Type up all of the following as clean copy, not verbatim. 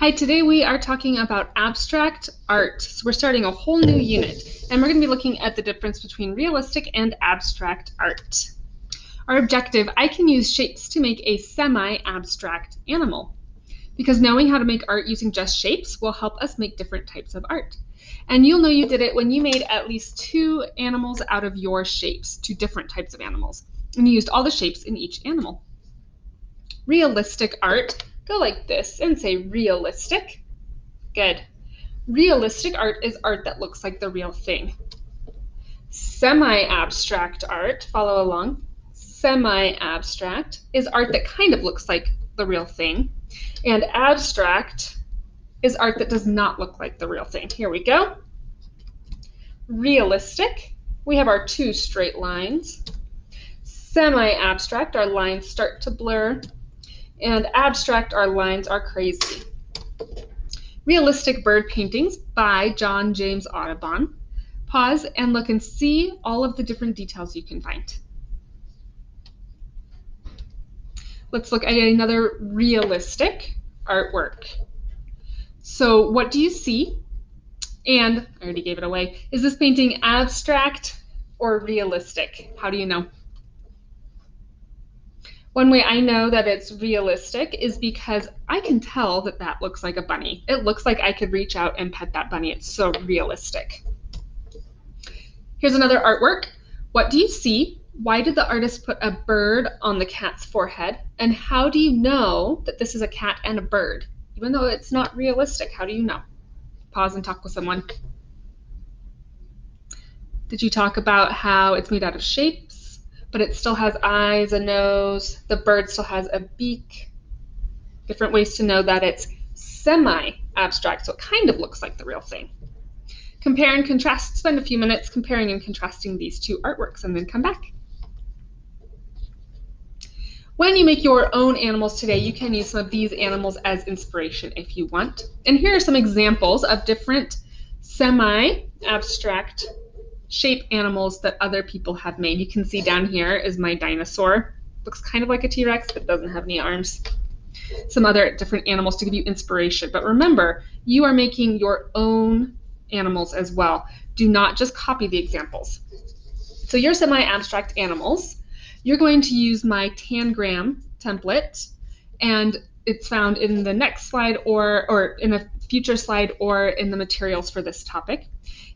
Hi, today we are talking about abstract art. So we're starting a whole new unit, and we're going to be looking at the difference between realistic and abstract art. Our objective, I can use shapes to make a semi-abstract animal, because knowing how to make art using just shapes will help us make different types of art. And you'll know you did it when you made at least 2 animals out of your shapes, 2 different types of animals, and you used all the shapes in each animal. Realistic art, go like this and say realistic. Good. Realistic art is art that looks like the real thing. Semi-abstract art, follow along. Semi-abstract is art that kind of looks like the real thing. And abstract is art that does not look like the real thing. Here we go. Realistic, we have our 2 straight lines. Semi-abstract, our lines start to blur. And abstract, our lines are crazy. Realistic Bird Paintings by John James Audubon. Pause and look and see all of the different details you can find. Let's look at another realistic artwork. So what do you see? And I already gave it away. Is this painting abstract or realistic? How do you know? One way I know that it's realistic is because I can tell that that looks like a bunny. It looks like I could reach out and pet that bunny. It's so realistic. Here's another artwork. What do you see? Why did the artist put a bird on the cat's forehead? And how do you know that this is a cat and a bird? Even though it's not realistic, how do you know? Pause and talk with someone. Did you talk about how it's made out of shapes, but it still has eyes, a nose, the bird still has a beak? Different ways to know that it's semi-abstract, so it kind of looks like the real thing. Compare and contrast. Spend a few minutes comparing and contrasting these 2 artworks and then come back. When you make your own animals today, you can use some of these animals as inspiration if you want. And here are some examples of different semi-abstract shape animals that other people have made. You can see down here is my dinosaur. Looks kind of like a T-Rex, but doesn't have any arms. Some other different animals to give you inspiration. But remember, you are making your own animals as well. Do not just copy the examples. So your semi-abstract animals, you're going to use my Tangram template, and it's found in the next slide or in a future slide or in the materials for this topic.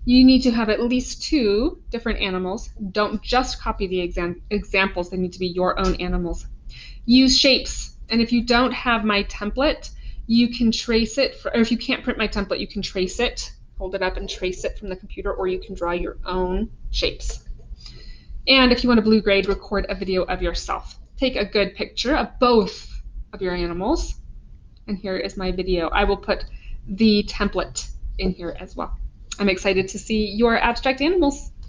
You need to have at least 2 different animals. Don't just copy the examples, they need to be your own animals. Use shapes, and if you don't have my template, you can trace it, or if you can't print my template, you can trace it, hold it up and trace it from the computer, or you can draw your own shapes. And if you want a blue grade, record a video of yourself. Take a good picture of both of your animals. And here is my video. I will put the template in here as well. I'm excited to see your abstract animals.